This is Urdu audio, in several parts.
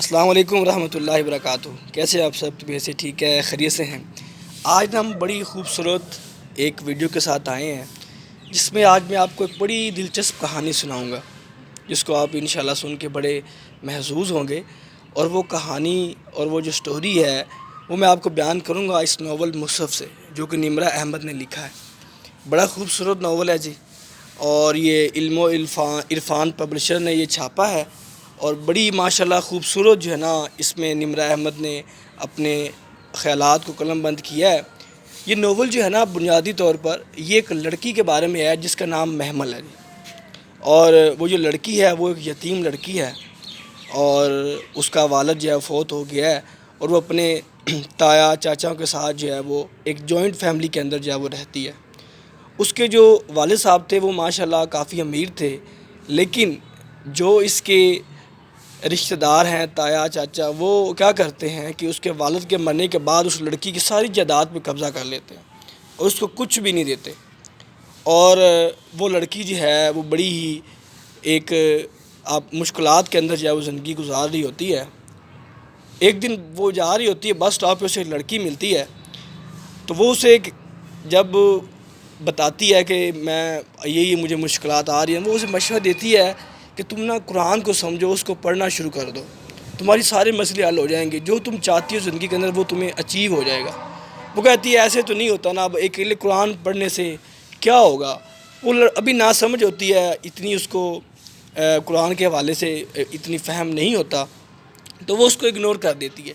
السلام علیکم ورحمۃ اللہ وبرکاتہ۔ کیسے آپ سب؟ طبیعت سے ٹھیک ہے، خیریت سے ہیں؟ آج ہم بڑی خوبصورت ایک ویڈیو کے ساتھ آئے ہیں، جس میں آج میں آپ کو ایک بڑی دلچسپ کہانی سناؤں گا، جس کو آپ انشاءاللہ سن کے بڑے محظوظ ہوں گے۔ اور وہ کہانی اور وہ جو سٹوری ہے وہ میں آپ کو بیان کروں گا اس ناول مصحف سے، جو کہ نمرہ احمد نے لکھا ہے۔ بڑا خوبصورت ناول ہے جی، اور یہ علم و عرفان پبلشر نے یہ چھاپا ہے، اور بڑی ماشاءاللہ خوبصورت جو ہے نا اس میں نمرہ احمد نے اپنے خیالات کو قلم بند کیا ہے۔ یہ ناول جو ہے نا بنیادی طور پر یہ ایک لڑکی کے بارے میں ہے جس کا نام محمل ہے جی، اور وہ جو لڑکی ہے وہ ایک یتیم لڑکی ہے، اور اس کا والد جو ہے فوت ہو گیا ہے، اور وہ اپنے تایا چاچاؤں کے ساتھ جو ہے وہ ایک جوائنٹ فیملی کے اندر جو ہے وہ رہتی ہے۔ اس کے جو والد صاحب تھے وہ ماشاءاللہ کافی امیر تھے، لیکن جو اس کے رشتہ دار ہیں تایا چاچا، وہ کیا کرتے ہیں کہ اس کے والد کے مرنے کے بعد اس لڑکی کی ساری جائیداد پہ قبضہ کر لیتے ہیں اور اس کو کچھ بھی نہیں دیتے، اور وہ لڑکی جو ہے وہ بڑی ہی ایک آپ مشکلات کے اندر جو ہے وہ زندگی گزار رہی ہوتی ہے۔ ایک دن وہ جا رہی ہوتی ہے، بس سٹاپ پہ اسے ایک لڑکی ملتی ہے، تو وہ اسے جب بتاتی ہے کہ یہ مجھے مشکلات آ رہی ہیں، وہ اسے مشورہ دیتی ہے کہ تم نا قرآن کو سمجھو، اس کو پڑھنا شروع کر دو، تمہاری سارے مسئلے حل ہو جائیں گے، جو تم چاہتی ہو زندگی کے اندر وہ تمہیں اچیو ہو جائے گا۔ وہ کہتی ہے ایسے تو نہیں ہوتا نا، اب اکیلے قرآن پڑھنے سے کیا ہوگا؟ وہ ابھی ناسمجھ ہوتی ہے، اتنی اس کو قرآن کے حوالے سے اتنی فہم نہیں ہوتا، تو وہ اس کو اگنور کر دیتی ہے۔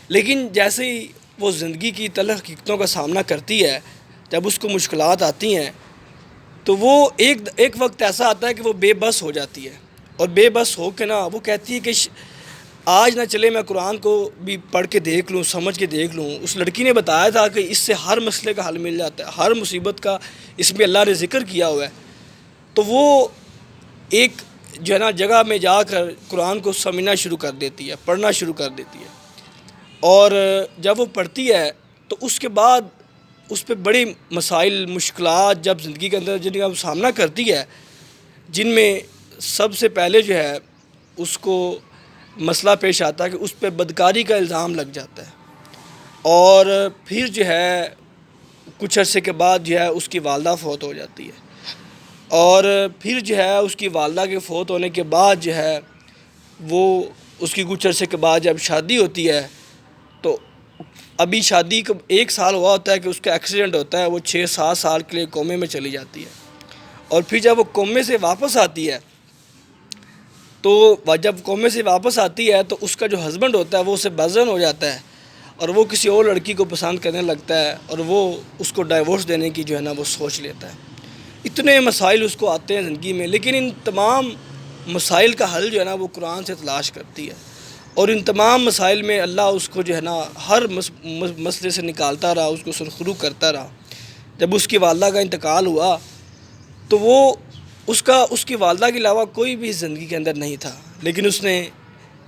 لیکن جیسے ہی وہ زندگی کی تلخ حقیقتوں کا سامنا کرتی ہے، جب اس کو مشکلات آتی ہیں، تو وہ ایک وقت ایسا آتا ہے کہ وہ بے بس ہو جاتی ہے، اور بے بس ہو کے نا وہ کہتی ہے کہ آج نہ چلے میں قرآن کو بھی پڑھ کے دیکھ لوں، سمجھ کے دیکھ لوں۔ اس لڑکی نے بتایا تھا کہ اس سے ہر مسئلے کا حل مل جاتا ہے، ہر مصیبت کا اس میں اللہ نے ذکر کیا ہوا ہے۔ تو وہ ایک جو ہے نا جگہ میں جا کر قرآن کو سمجھنا شروع کر دیتی ہے، پڑھنا شروع کر دیتی ہے، اور جب وہ پڑھتی ہے تو اس کے بعد اس پہ بڑی مسائل، مشکلات جب زندگی کے اندر جن کا وہ سامنا کرتی ہے، جن میں سب سے پہلے جو ہے اس کو مسئلہ پیش آتا ہے کہ اس پہ بدکاری کا الزام لگ جاتا ہے، اور پھر جو ہے کچھ عرصے کے بعد جو ہے اس کی والدہ فوت ہو جاتی ہے، اور پھر جو ہے اس کی والدہ کے فوت ہونے کے بعد جو ہے وہ اس کی کچھ عرصے کے بعد جب شادی ہوتی ہے، تو ابھی شادی کو 1 سال ہوا ہوتا ہے کہ اس کا ایکسیڈنٹ ہوتا ہے، وہ 6-7 سال کے لیے کومے میں چلی جاتی ہے، اور پھر جب وہ کومے سے واپس آتی ہے، تو جب کومے سے واپس آتی ہے تو اس کا جو ہسبینڈ ہوتا ہے وہ اسے بیزن ہو جاتا ہے، اور وہ کسی اور لڑکی کو پسند کرنے لگتا ہے، اور وہ اس کو ڈائیورس دینے کی جو ہے نا وہ سوچ لیتا ہے۔ اتنے مسائل اس کو آتے ہیں زندگی میں، لیکن ان تمام مسائل کا حل جو ہے نا وہ قرآن سے تلاش کرتی ہے، اور ان تمام مسائل میں اللہ اس کو جو ہے نا ہر مسئلے سے نکالتا رہا، اس کو سرخرو کرتا رہا۔ جب اس کی والدہ کا انتقال ہوا تو وہ اس کی والدہ کے علاوہ کوئی بھی زندگی کے اندر نہیں تھا، لیکن اس نے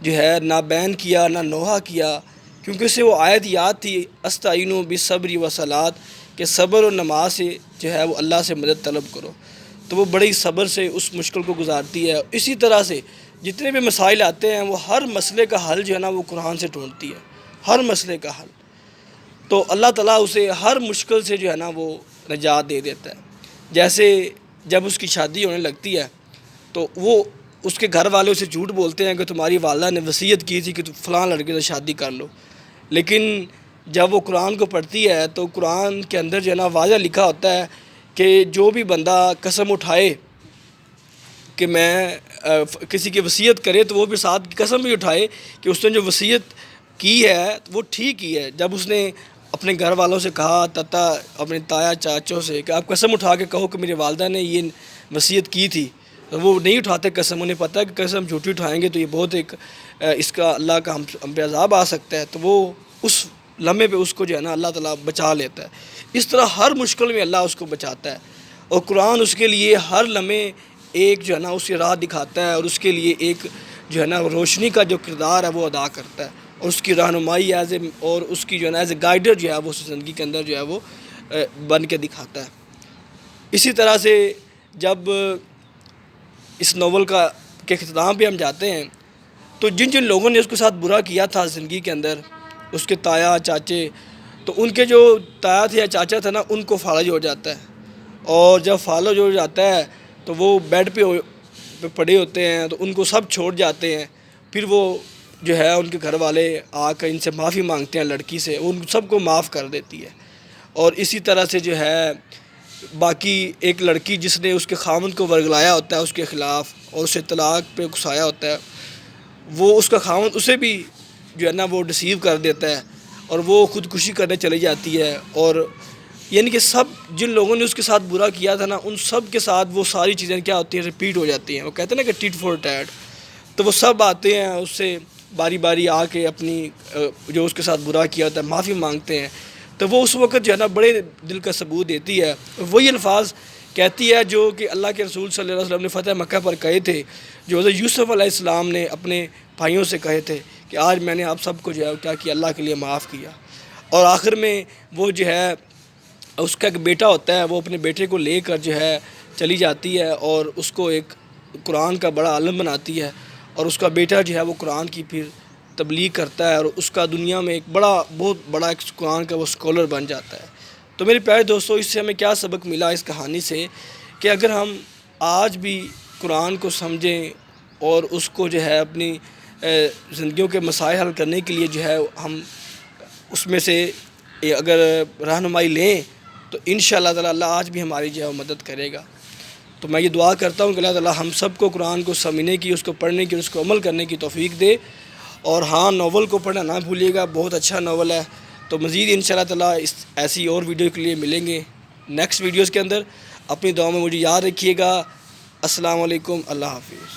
جو ہے نہ بین کیا نہ نوحہ کیا، کیونکہ اسے وہ آیت یاد تھی، استعینوا بالصبر والصلاۃ، کہ صبر اور نماز سے جو ہے وہ اللہ سے مدد طلب کرو۔ تو وہ بڑی صبر سے اس مشکل کو گزارتی ہے۔ اسی طرح سے جتنے بھی مسائل آتے ہیں وہ ہر مسئلے کا حل جو ہے نا وہ قرآن سے ڈھونڈتی ہے، ہر مسئلے کا حل۔ تو اللہ تعالیٰ اسے ہر مشکل سے جو ہے نا وہ نجات دے دیتا ہے۔ جیسے جب اس کی شادی ہونے لگتی ہے تو وہ اس کے گھر والے اسے جھوٹ بولتے ہیں کہ تمہاری والدہ نے وصیت کی تھی کہ تم فلاں لڑکے سے شادی کر لو، لیکن جب وہ قرآن کو پڑھتی ہے تو قرآن کے اندر جو ہے نا واضح لکھا ہوتا ہے کہ جو بھی بندہ قسم اٹھائے کہ میں کسی کی وصیت کرے تو وہ بھی ساتھ قسم بھی اٹھائے کہ اس نے جو وصیت کی ہے وہ ٹھیک ہی ہے۔ جب اس نے اپنے گھر والوں سے کہا، اپنے تایا چاچوں سے کہ آپ قسم اٹھا کے کہو کہ میری والدہ نے یہ وصیت کی تھی، تو وہ نہیں اٹھاتے قسم، انہیں پتہ ہے کہ قسم جھوٹی اٹھائیں گے تو یہ بہت اس کا اللہ کا ہم پہ عذاب آ سکتا ہے، تو وہ اس لمحے پہ اس کو جو ہے نا اللہ تعالیٰ بچا لیتا ہے۔ اس طرح ہر مشکل میں اللہ اس کو بچاتا ہے، اور قرآن اس کے لیے ہر لمحے ایک جو ہے نا اس کی راہ دکھاتا ہے، اور اس کے لیے ایک جو ہے نا روشنی کا جو کردار ہے وہ ادا کرتا ہے، اور اس کی رہنمائی اور اس کی جو ہے نا ایز اے گائیڈر جو ہے وہ اس زندگی کے اندر جو ہے وہ بن کے دکھاتا ہے۔ اسی طرح سے جب اس ناول کے اختتام پہ ہم جاتے ہیں تو جن جن لوگوں نے اس کے ساتھ برا کیا تھا زندگی کے اندر، اس کے تایا چاچے، تو ان کے جو تایا تھے یا چاچا تھا نا، ان کو فالج ہو جاتا ہے، اور جب فالج ہو جاتا ہے تو وہ بیڈ پہ پڑے ہوتے ہیں، تو ان کو سب چھوڑ جاتے ہیں. پھر وہ جو ہے ان کے گھر والے آ کر ان سے معافی مانگتے ہیں لڑکی سے، ان سب کو معاف کر دیتی ہے. اور اسی طرح سے جو ہے باقی ایک لڑکی جس نے اس کے خامند کو ورگلایا ہوتا ہے اس کے خلاف اور اسے طلاق پہ اکسایا ہوتا ہے، وہ اس کا خامند اسے بھی جو ہے نا وہ ڈسیو کر دیتا ہے اور وہ خودکشی کرنے چلی جاتی ہے. اور یعنی کہ سب جن لوگوں نے اس کے ساتھ برا کیا تھا نا، ان سب کے ساتھ وہ ساری چیزیں کیا ہوتی ہیں، ریپیٹ ہو جاتی ہیں. وہ کہتے ہیں نا کہ ٹیٹ فور ٹیٹ. تو وہ سب آتے ہیں اس سے باری باری آ کے اپنی جو اس کے ساتھ برا کیا ہوتا ہے معافی مانگتے ہیں. تو وہ اس وقت جو ہے نا بڑے دل کا ثبوت دیتی ہے، وہی الفاظ کہتی ہے جو کہ اللہ کے رسول صلی اللہ علیہ وسلم نے فتح مکہ پر کہے تھے، جو حضرت یوسف علیہ السلام نے اپنے بھائیوں سے کہے تھے کہ آج میں نے آپ سب کو جو ہے کیا کیا، اللہ کے لیے معاف کیا. اور آخر میں وہ جو ہے اس کا ایک بیٹا ہوتا ہے، وہ اپنے بیٹے کو لے کر جو ہے چلی جاتی ہے اور اس کو ایک قرآن کا بڑا عالم بناتی ہے، اور اس کا بیٹا جو ہے وہ قرآن کی پھر تبلیغ کرتا ہے، اور اس کا دنیا میں ایک بہت بڑا ایک قرآن کا وہ اسکالر بن جاتا ہے. تو میرے پیارے دوستو، اس سے ہمیں کیا سبق ملا اس کہانی سے، کہ اگر ہم آج بھی قرآن کو سمجھیں اور اس کو جو ہے اپنی زندگیوں کے مسائل حل کرنے کے لیے جو ہے ہم اس میں سے اگر رہنمائی لیں، تو انشاءاللہ تعالی اللہ آج بھی ہماری جو ہے مدد کرے گا. تو میں یہ دعا کرتا ہوں کہ اللہ تعالی ہم سب کو قرآن کو سمجھنے کی، اس کو پڑھنے کی، اس کو عمل کرنے کی توفیق دے. اور ہاں، ناول کو پڑھنا نہ بھولیے گا، بہت اچھا ناول ہے. تو مزید انشاءاللہ تعالی ایسی اور ویڈیو کے لیے ملیں گے نیکسٹ ویڈیوز کے اندر. اپنی دعاؤں میں مجھے یاد رکھیے گا. السلام علیکم، اللہ حافظ.